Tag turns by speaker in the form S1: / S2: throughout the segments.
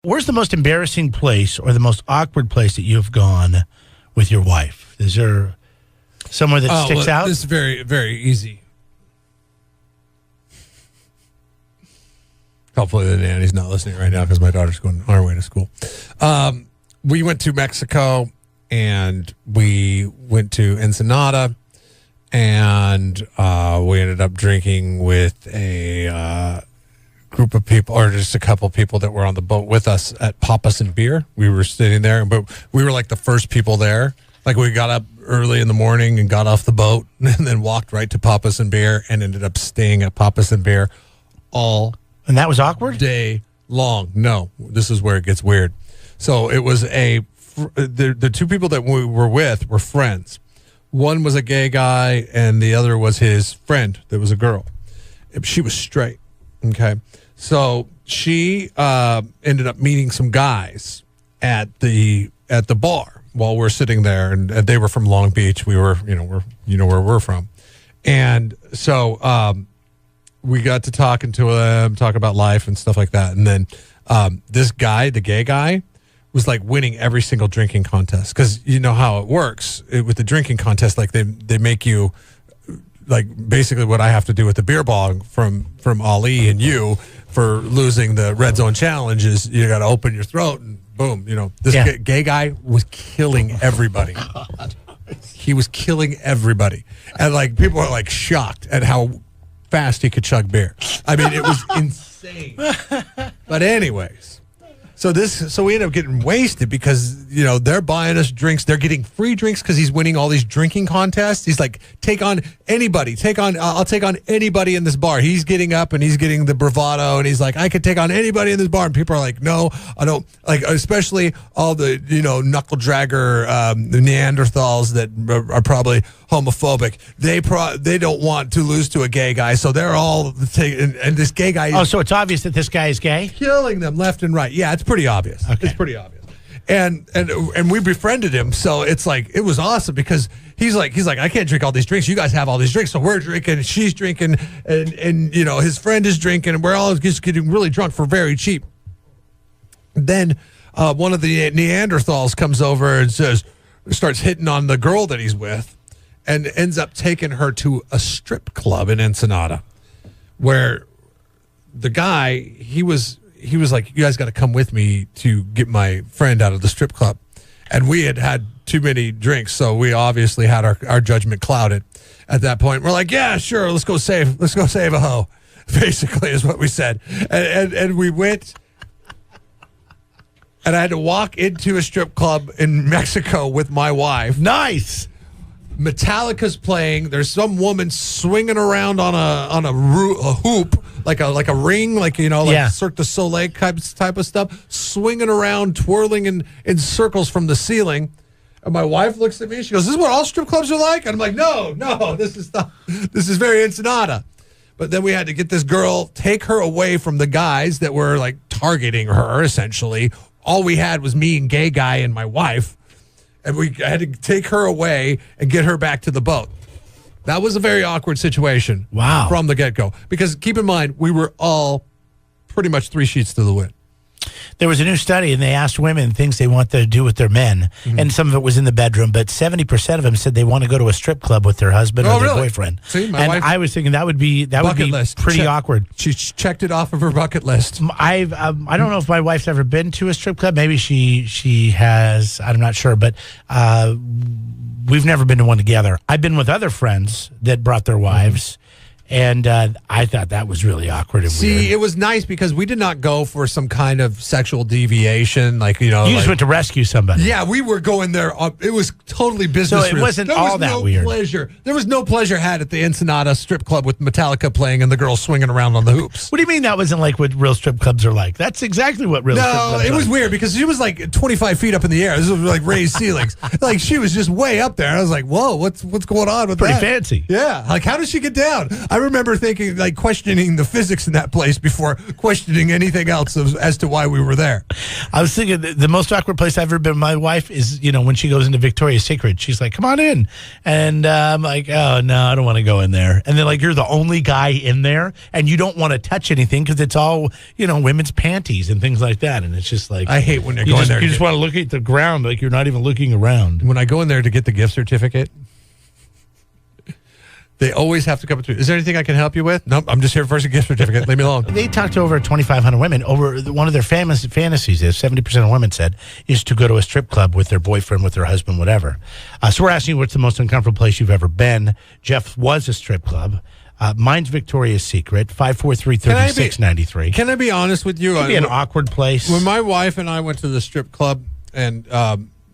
S1: Where's the most embarrassing place or the most awkward place that you've gone with your wife? Is there somewhere that sticks out?
S2: This is very, very easy. Hopefully the nanny's not listening right now because my daughter's going on her way to school. We went to Mexico and we went to Ensenada and we ended up drinking with a group of people, or just a couple people that were on the boat with us at Papas and Beer. We were sitting there, but we were like the first people there. Like we got up early in the morning and got off the boat and then walked right to Papas and Beer and ended up staying at Papas and Beer all
S1: And that was awkward?
S2: day long. No, this is where it gets weird. So it was the two people that we were with were friends. One was a gay guy and the other was his friend that was a girl. She was straight. Okay. So she ended up meeting some guys at the bar while we're sitting there, and they were from Long Beach. We were, where we're from. And so we got to talking to them, talk about life and stuff like that. And then this guy, the gay guy, was like winning every single drinking contest, because you know how it works with the drinking contest. Like they make you, like basically what I have to do with the beer bong from Ali and you for losing the red zone challenge is you got to open your throat and boom, this gay guy was killing everybody. He was killing everybody. And like people are like shocked at how fast he could chug beer. I mean, it was insane. But anyways, so we ended up getting wasted because, they're buying us drinks. They're getting free drinks because he's winning all these drinking contests. He's like, I'll take on anybody in this bar. He's getting up and he's getting the bravado and he's like, I could take on anybody in this bar. And people are like, no, I don't. Like, especially all the, knuckle dragger, the Neanderthals that are probably homophobic. They don't want to lose to a gay guy. So they're all and this gay guy.
S1: Oh, so it's obvious that this guy is gay?
S2: Killing them left and right. Yeah, it's pretty obvious.
S1: Okay.
S2: It's pretty obvious. And we befriended him, so it's like it was awesome because he's like I can't drink all these drinks. You guys have all these drinks, so we're drinking. She's drinking, and his friend is drinking, and we're all just getting really drunk for very cheap. Then one of the Neanderthals comes over and starts hitting on the girl that he's with, and ends up taking her to a strip club in Ensenada, where the guy he was like, you guys got to come with me to get my friend out of the strip club. And we had too many drinks, so we obviously had our judgment clouded at that point. We're like, yeah, sure, let's go save a hoe, basically is what we said. And we went, and I had to walk into a strip club in Mexico with my wife.
S1: Nice.
S2: Metallica's playing. There's some woman swinging around on a hoop, like a ring, Cirque du Soleil type of stuff, swinging around, twirling in circles from the ceiling. And my wife looks at me. She goes, "This is what all strip clubs are like?" And I'm like, "No, this is very Ensenada." But then we had to get this girl, take her away from the guys that were like targeting her. Essentially, all we had was me and gay guy and my wife. And we had to take her away and get her back to the boat. That was a very awkward situation.
S1: Wow.
S2: From the get-go. Because keep in mind, we were all pretty much 3 sheets to the wind.
S1: There was a new study, and they asked women things they want to do with their men, and some of it was in the bedroom, but 70% of them said they want to go to a strip club with their husband or their boyfriend.
S2: See, my
S1: and
S2: wife,
S1: I was thinking that would be
S2: list.
S1: pretty awkward.
S2: She checked it off of her bucket list.
S1: I don't know if my wife's ever been to a strip club. Maybe she has. I'm not sure, but we've never been to one together. I've been with other friends that brought their wives. And I thought that was really awkward and weird.
S2: See, it was nice because we did not go for some kind of sexual deviation. You
S1: just went to rescue somebody.
S2: Yeah, we were going there. It was totally business.
S1: So it wasn't all that weird.
S2: Pleasure. There was no pleasure had at the Ensenada strip club with Metallica playing and the girls swinging around on the hoops.
S1: What do you mean that wasn't like what real strip clubs are like? That's exactly what real strip clubs are like.
S2: No, it was weird because she was like 25 feet up in the air. This was like raised ceilings. Like she was just way up there. I was like, whoa, what's going on with that?
S1: Pretty fancy.
S2: Yeah. Like, how did she get down? I remember thinking, questioning the physics in that place before questioning anything else as to why we were there.
S1: I was thinking the most awkward place I've ever been with my wife is, when she goes into Victoria's Secret. She's like, come on in. And I'm like, oh, no, I don't want to go in there. And then, like, you're the only guy in there, and you don't want to touch anything because it's all, women's panties and things like that. And it's just like...
S2: I hate when they're going there.
S1: You just want to look at the ground like you're not even looking around.
S2: When I go in there to get the gift certificate... They always have to come through. Is there anything I can help you with? Nope, I'm just here for a gift certificate. Leave me alone.
S1: They talked to over 2,500 women. One of their fantasies is 70% of women said is to go to a strip club with their boyfriend, with their husband, whatever. So we're asking you what's the most uncomfortable place you've ever been. Jeff was a strip club. Mine's Victoria's Secret, 543-3693.
S2: Can I be honest with you?
S1: It could be an awkward place.
S2: When my wife and I went to the strip club, and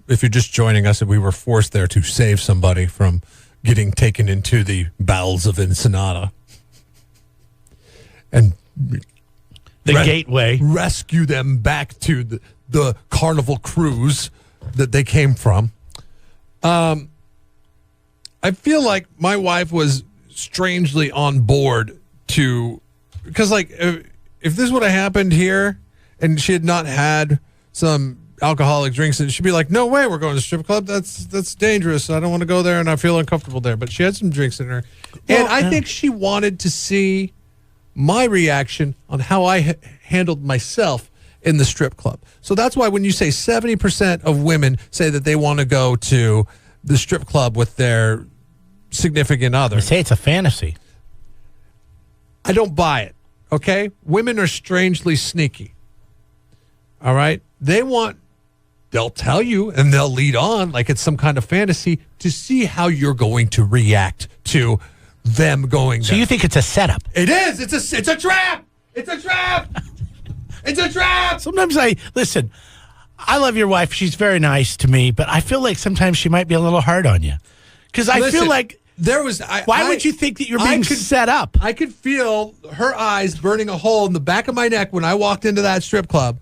S2: if you're just joining us, we were forced there to save somebody from getting taken into the bowels of Ensenada and
S1: the gateway,
S2: rescue them back to the Carnival cruise that they came from. I feel like my wife was strangely on board because like if this would have happened here and she had not had some alcoholic drinks, and she'd be like, no way, we're going to the strip club. That's dangerous. I don't want to go there, and I feel uncomfortable there. But she had some drinks in her. And I think she wanted to see my reaction on how I handled myself in the strip club. So that's why when you say 70% of women say that they want to go to the strip club with their significant other.
S1: They say it's a fantasy.
S2: I don't buy it, okay? Women are strangely sneaky, all right? They'll tell you and they'll lead on like it's some kind of fantasy to see how you're going to react to them going there.
S1: So you think it's a setup?
S2: It is. It's a trap. It's a trap. It's a trap.
S1: Sometimes I love your wife. She's very nice to me, but I feel like sometimes she might be a little hard on you. Because I feel like why would you think that you're being set up?
S2: I could feel her eyes burning a hole in the back of my neck when I walked into that strip club.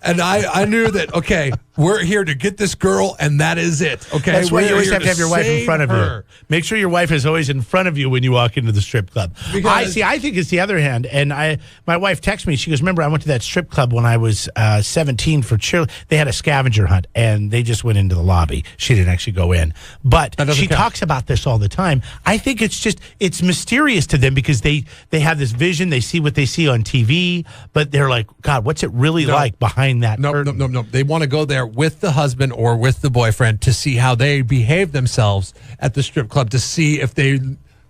S2: And I knew that, okay, we're here to get this girl, and that is it. Okay,
S1: that's why you always have to have your wife in front of you. Make sure your wife is always in front of you when you walk into the strip club. I think it's the other hand. And my wife texted me. She goes, remember, I went to that strip club when I was 17 for cheer. They had a scavenger hunt, and they just went into the lobby. She didn't actually go in. But she talks about this all the time. I think it's mysterious to them because they have this vision. They see what they see on TV, but they're like, God, what's it really like behind that curtain?
S2: No. They want to go there with the husband or with the boyfriend to see how they behave themselves at the strip club, to see if they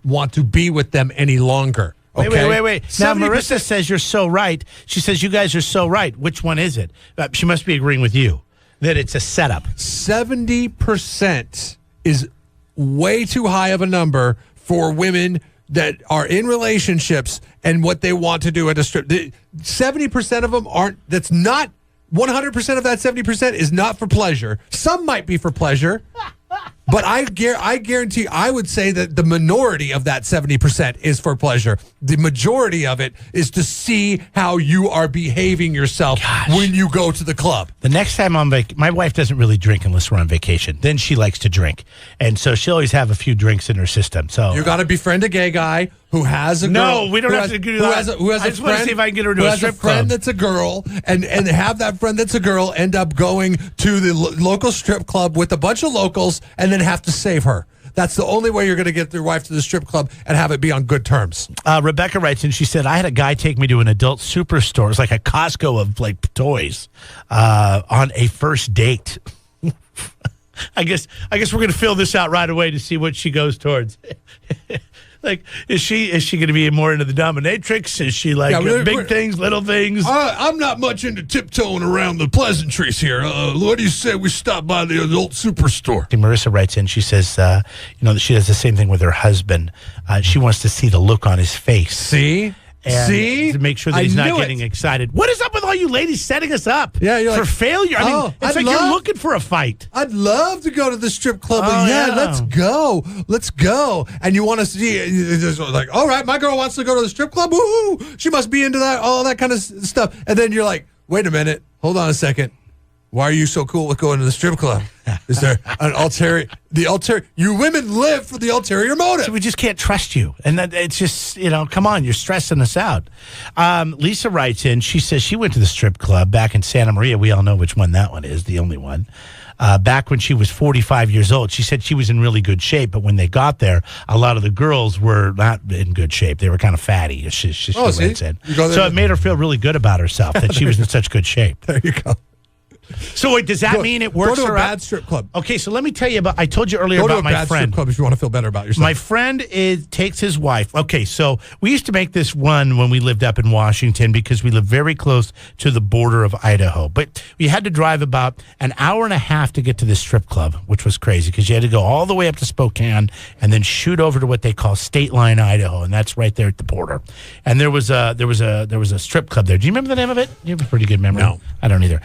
S2: want to be with them any longer. Okay?
S1: Wait. Now, Marissa says you're so right. She says you guys are so right. Which one is it? She must be agreeing with you that it's a setup.
S2: 70% is way too high of a number for women that are in relationships and what they want to do at a strip. 70% of them aren't. That's not 100% of that 70% is not for pleasure. Some might be for pleasure. But I guarantee, I would say that the minority of that 70% is for pleasure. The majority of it is to see how you are behaving yourself when you go to the club.
S1: The next time I'm my wife doesn't really drink unless we're on vacation. Then she likes to drink. And so she'll always have a few drinks in her system. So
S2: you got to befriend a gay guy who has a girl.
S1: No, we don't have to do that. I just want to see if I can get her to a strip club.
S2: Who has a friend that's a girl, and have that friend that's a girl end up going to the local strip club with a bunch of locals and then have to save her. That's the only way you're going to get your wife to the strip club and have it be on good terms.
S1: Rebecca writes in, she said, I had a guy take me to an adult superstore. It's like a Costco of like toys on a first date. I guess we're going to fill this out right away to see what she goes towards. Like, is she going to be more into the dominatrix? Is she like big things, little things?
S2: I'm not much into tiptoeing around the pleasantries here. What do you say we stop by the adult superstore?
S1: Marissa writes in, she says, that she does the same thing with her husband. She wants to see the look on his face.
S2: See?
S1: To make sure that he's not getting excited. What is up with all you ladies setting us up for failure? I mean, it's like you're looking for a fight.
S2: I'd love to go to the strip club. Let's go. And you want to see, like, all right, my girl wants to go to the strip club. Woo! She must be into that, all that kind of stuff. And then you're like, wait a minute. Hold on a second. Why are you so cool with going to the strip club? Is there an ulterior? You women live for the ulterior motive.
S1: So we just can't trust you. And it's just, come on, you're stressing us out. Lisa writes in, she says she went to the strip club back in Santa Maria. We all know which one that one is, the only one. Back when she was 45 years old. She said she was in really good shape, but when they got there, a lot of the girls were not in good shape. They were kind of fatty. She writes in. So it made her feel really good about herself that she was in such good shape.
S2: There you go.
S1: So wait, does that mean it works?
S2: Go to a bad
S1: up?
S2: strip club.
S1: Okay, so let me tell you about. I told you earlier about my friend. Go to a bad strip
S2: club if you want to feel better about yourself.
S1: My friend takes his wife. Okay, so we used to make this run when we lived up in Washington because we lived very close to the border of Idaho. But we had to drive about an hour and a half to get to this strip club, which was crazy because you had to go all the way up to Spokane and then shoot over to what they call State Line, Idaho, and that's right there at the border. And there was a strip club there. Do you remember the name of it? You have a pretty good memory.
S2: No,
S1: I don't either.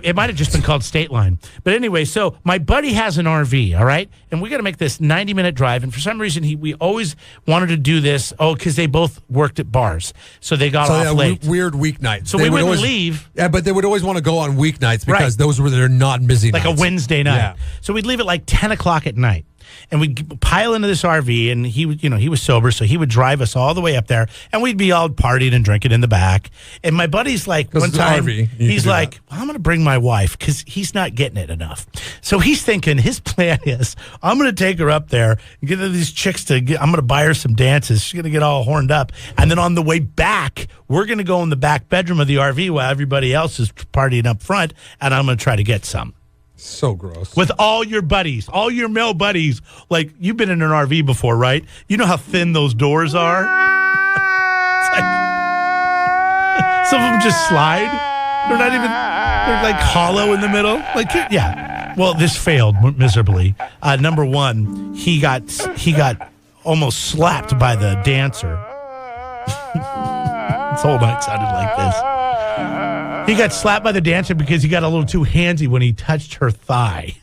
S1: It might have just been called State Line. But anyway, so my buddy has an RV, all right? And we got to make this 90-minute drive. And for some reason, we always wanted to do this, because they both worked at bars. So they got off late.
S2: Weird weeknights.
S1: So we wouldn't leave.
S2: Yeah, but they would always want to go on weeknights because those were their non-busy nights.
S1: Like a Wednesday night.
S2: Yeah.
S1: So we'd leave at like 10 o'clock at night. And we'd pile into this RV, and he was sober, so he would drive us all the way up there, and we'd be all partying and drinking in the back. And my buddy's like, one time, he's like, well, I'm going to bring my wife because he's not getting it enough. So he's thinking his plan is, I'm going to take her up there and get these chicks I'm going to buy her some dances. She's going to get all horned up. And then on the way back, we're going to go in the back bedroom of the RV while everybody else is partying up front, and I'm going to try to get some.
S2: So gross.
S1: With all your buddies, all your male buddies. Like, you've been in an RV before, right? You know how thin those doors are? It's like, some of them just slide. They're like hollow in the middle. Like, yeah. Well, this failed miserably. Number one, he got almost slapped by the dancer. This whole night sounded like this. He got slapped by the dancer because he got a little too handsy when he touched her thigh.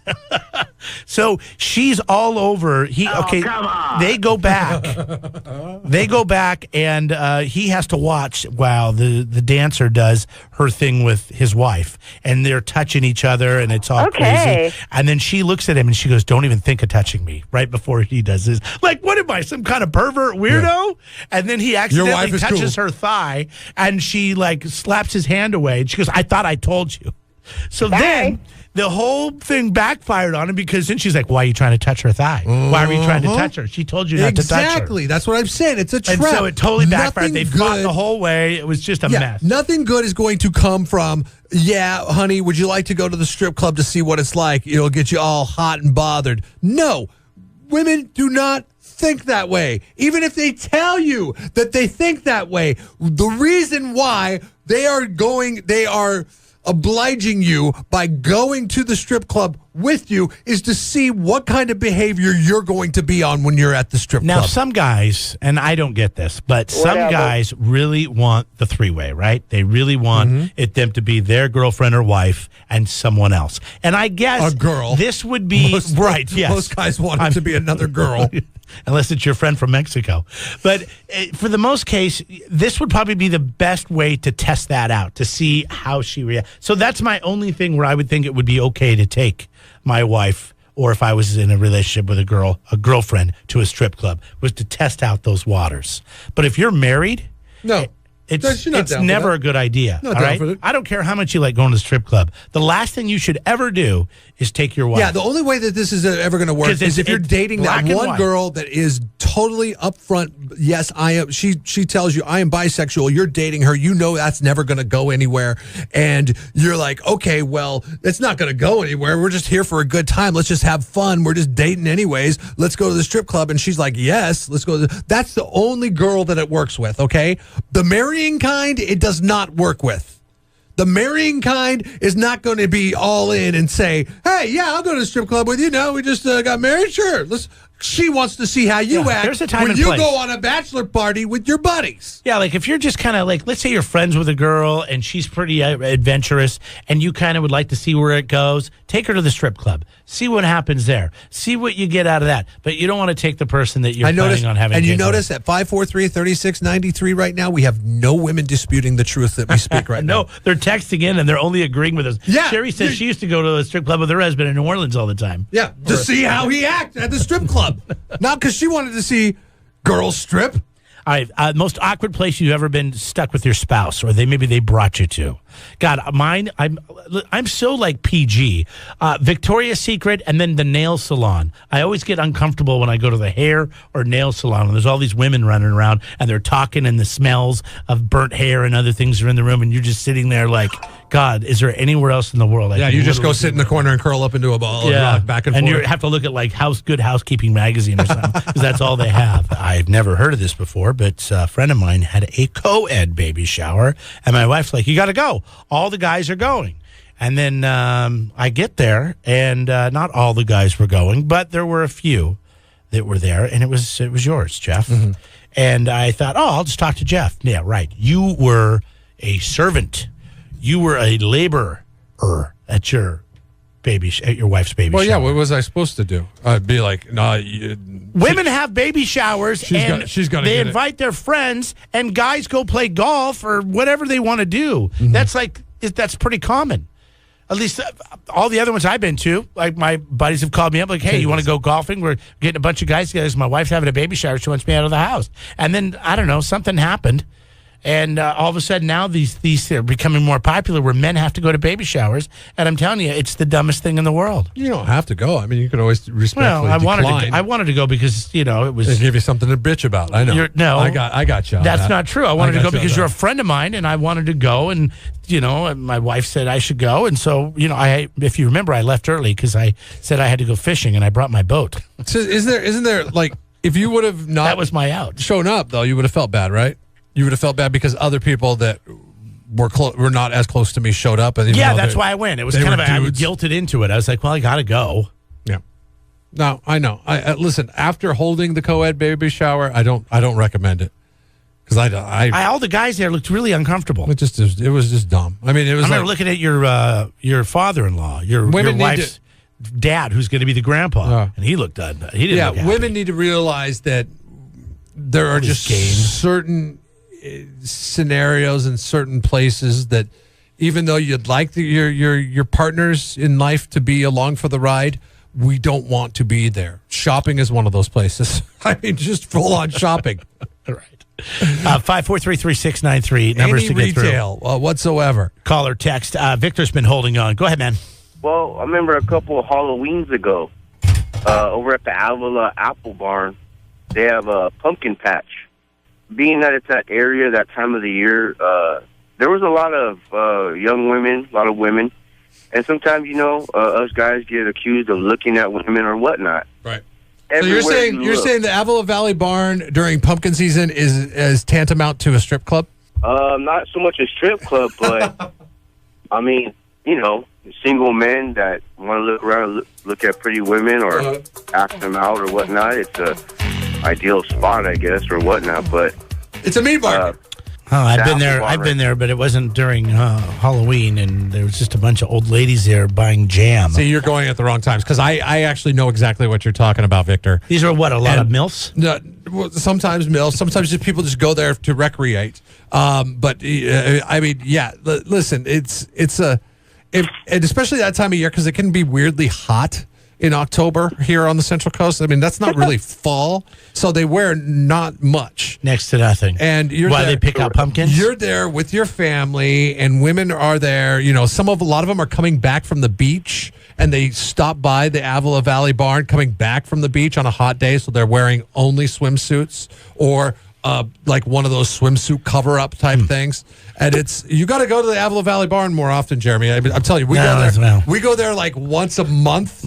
S1: So she's all over. They go back. And he has to watch while the dancer does her thing with his wife. And they're touching each other, and it's all crazy. And then she looks at him, and she goes, don't even think of touching me, right before he does this. Like, what am I, some kind of pervert weirdo? Yeah. And then he accidentally touches her thigh, and she, slaps his hand away. And she goes, I thought I told you. So then the whole thing backfired on him because then she's like, why are you trying to touch her thigh? Why were you trying to touch her? She told you not to touch her.
S2: Exactly. That's what I'm saying. It's a trap.
S1: And so it totally backfired. They fought the whole way. It was just a mess.
S2: Nothing good is going to come from, honey, would you like to go to the strip club to see what it's like? It'll get you all hot and bothered. No. Women do not think that way. Even if they tell you that they think that way, the reason why they are obliging you by going to the strip club with you is to see what kind of behavior you're going to be on when you're at the strip club.
S1: Now, some guys, and I don't get this, but some guys really want the three-way, right? They really want them to be their girlfriend or wife and someone else. And I guess
S2: a girl.
S1: This would be yes.
S2: Most guys want it to be another girl.
S1: Unless it's your friend from Mexico. But for the most case, this would probably be the best way to test that out, to see how she reacts. So that's my only thing where I would think it would be okay to take my wife, or if I was in a relationship with a girlfriend, to a strip club, was to test out those waters. But if you're married,
S2: no.
S1: It's never a good idea. All right? I don't care how much you like going to the strip club. The last thing you should ever do is take your wife.
S2: Yeah, the only way that this is ever going to work is if you're dating that one girl that is totally upfront. Yes, I am. She tells you I am bisexual. You're dating her. You know that's never going to go anywhere. And you're like, okay, well, it's not going to go anywhere. We're just here for a good time. Let's just have fun. We're just dating anyways. Let's go to the strip club. And she's like, yes, let's go. That's the only girl that it works with, okay? The marrying kind, it does not work with. The marrying kind is not going to be all in and say, hey, yeah, I'll go to the strip club with you. No, we just got married. Sure. She wants to see how you act
S1: there's a time
S2: when
S1: and
S2: you
S1: place.
S2: go on a bachelor party with your buddies.
S1: Yeah, like if you're just kind of like, let's say you're friends with a girl and she's pretty adventurous and you kind of would like to see where it goes, take her to the strip club. See what happens there. See what you get out of that. But you don't want to take the person that you're planning on having.
S2: And you
S1: kids with.
S2: notice at 543-3693 right now, we have no women disputing the truth that we speak right now.
S1: No, they're texting in and they're only agreeing with us.
S2: Yeah.
S1: Sherry says she used to go to a strip club with her husband in New Orleans all the time.
S2: Yeah, to see how he acts at the strip club. Not because she wanted to see girls strip.
S1: All right, most awkward place you've ever been stuck with your spouse, or maybe they brought you to. God, mine. I'm so like PG. Victoria's Secret, and then the nail salon. I always get uncomfortable when I go to the hair or nail salon, and there's all these women running around, and they're talking, and the smells of burnt hair and other things are in the room, and you're just sitting there like, God, is there anywhere else in the world?
S2: Yeah, you just go sit in the corner and curl up into a ball and rock back and forth.
S1: And you have to look at like Good Housekeeping magazine or something because that's all they have. I've never heard of this before, but a friend of mine had a Coed baby shower, and my wife's like, "You got to go. All the guys are going." And then I get there, and not all the guys were going, but there were a few that were there, and it was yours, Jeff. Mm-hmm. And I thought, I'll just talk to Jeff. Yeah, right. You were a servant. You were a laborer at your wife's baby shower.
S2: Well, yeah, what was I supposed to do? I'd be like, no.
S1: Women have baby showers, and they invite their friends, and guys go play golf or whatever they want to do. Mm-hmm. That's pretty common. At least all the other ones I've been to, like my buddies have called me up, like, hey, you want to go golfing? We're getting a bunch of guys together. My wife's having a baby shower. She wants me out of the house. And then, I don't know, something happened. And all of a sudden now these are becoming more popular where men have to go to baby showers. And I'm telling you, it's the dumbest thing in the world.
S2: You don't have to go. I mean, you could always respectfully decline.
S1: I wanted to go because, it was...
S2: They give you something to bitch about. I know.
S1: No.
S2: I got you.
S1: That's not true. I wanted to go because you're a friend of mine, and I wanted to go. And, my wife said I should go. And so, if you remember, I left early because I said I had to go fishing, and I brought my boat.
S2: So isn't there, like, if you would have not...
S1: That was my out.
S2: ...shown up, though, you would have felt bad, right? You would have felt bad because other people that were not as close to me showed up. And
S1: that's why I went. It was kind of I was guilted into it. I was like, well, I got to go.
S2: Yeah. No, I know. I listen. After holding the Coed baby shower, I don't recommend it because
S1: all the guys there looked really uncomfortable.
S2: It was just dumb. I mean, it was.
S1: I remember looking at your father-in-law, your wife's dad, who's going to be the grandpa, and he looked done. He didn't.
S2: Yeah, women need to realize that there are just certain scenarios in certain places that even though you'd like your partners in life to be along for the ride, we don't want to be there. Shopping is one of those places. I mean, just full on shopping.
S1: Right. 543-3693. Numbers
S2: Any
S1: to get
S2: retail whatsoever.
S1: Call or text. Victor's been holding on. Go ahead, man.
S3: Well, I remember a couple of Halloweens ago, over at the Avila Apple Barn, they have a pumpkin patch. Being that it's that area, that time of the year, there was a lot of young women, a lot of women. And sometimes, us guys get accused of looking at women or whatnot.
S2: Right. So you're saying the Avila Valley Barn during pumpkin season is tantamount to a strip club?
S3: Not so much a strip club, but, I mean, single men that want to look around and look at pretty women or ask them out or whatnot. It's a ideal spot, I guess, or whatnot, but
S2: it's a meat market.
S1: I've been there, but it wasn't during Halloween, and there was just a bunch of old ladies there buying jam.
S2: See, you're going at the wrong times because I actually know exactly what you're talking about, Victor.
S1: These are a lot of MILFs?
S2: No, sometimes MILFs. Sometimes just people just go there to recreate. But I mean, yeah. Listen, and especially that time of year because it can be weirdly hot in October here on the Central Coast. I mean, that's not really fall, so they wear not much.
S1: Next to nothing.
S2: And
S1: they pick out pumpkins?
S2: You're there with your family, and women are there. A lot of them are coming back from the beach, and they stop by the Avila Valley Barn coming back from the beach on a hot day, so they're wearing only swimsuits or like one of those swimsuit cover-up type things. And you got to go to the Avila Valley Barn more often, Jeremy. I'm telling you, we go there like once a month.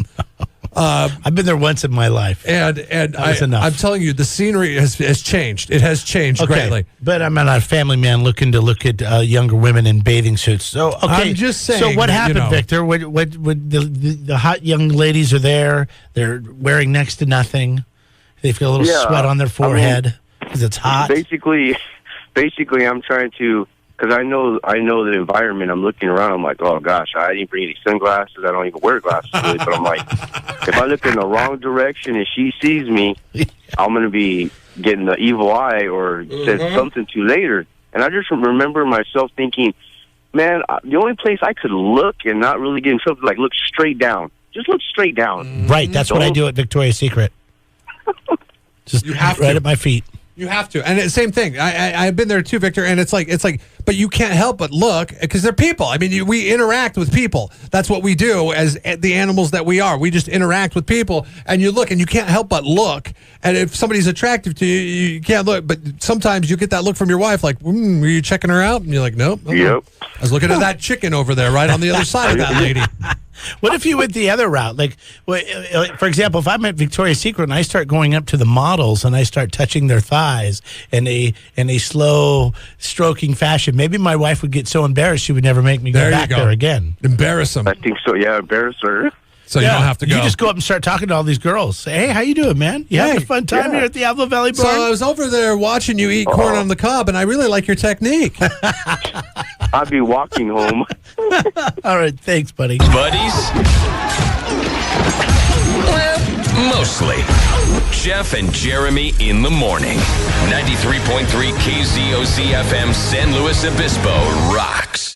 S1: I've been there once in my life,
S2: and I'm telling you, the scenery has changed. It has changed greatly.
S1: But I'm not a family man looking to look at younger women in bathing suits. So
S2: I'm just saying.
S1: So what happened, Victor? What the hot young ladies are there? They're wearing next to nothing. They feel a little sweat on their forehead because it's hot.
S3: Basically, I'm trying to, because I know the environment. I'm looking around. I'm like, oh gosh, I didn't bring any sunglasses. I don't even wear glasses really. But I'm like, if I look in the wrong direction and she sees me, I'm gonna be getting the evil eye or said something to later. And I just remember myself thinking, man, the only place I could look and not really get in trouble is like look straight down. Just look straight down.
S1: Right. That's what I do at Victoria's Secret. Just
S2: You have
S1: right
S2: to.
S1: at my feet.
S2: You have to, and it's the same thing. I've been there too, Victor, and it's like, but you can't help but look because they're people. I mean, we interact with people. That's what we do as the animals that we are. We just interact with people, and you look, and you can't help but look. And if somebody's attractive to you, you can't look. But sometimes you get that look from your wife, like, "Were you checking her out?" And you're like, "Nope."
S3: Yep.
S2: I was looking at that chicken over there, right on the other side of that lady.
S1: What if you went the other route? Like, for example, if I'm at Victoria's Secret and I start going up to the models and I start touching their thighs in a slow stroking fashion, maybe my wife would get so embarrassed she would never make me go back there again.
S2: Embarrass them.
S3: I think so. Yeah, embarrass her.
S2: So you don't have to go.
S1: You just go up and start talking to all these girls. Say, hey, how you doing, man? You having a fun time here at the Avila Valley Barn?
S2: So I was over there watching you eat corn on the cob, and I really like your technique.
S3: I'd be walking home.
S1: All right, thanks, buddy.
S4: Buddies? Well, mostly. Jeff and Jeremy in the morning. 93.3 KZOZ FM San Luis Obispo rocks.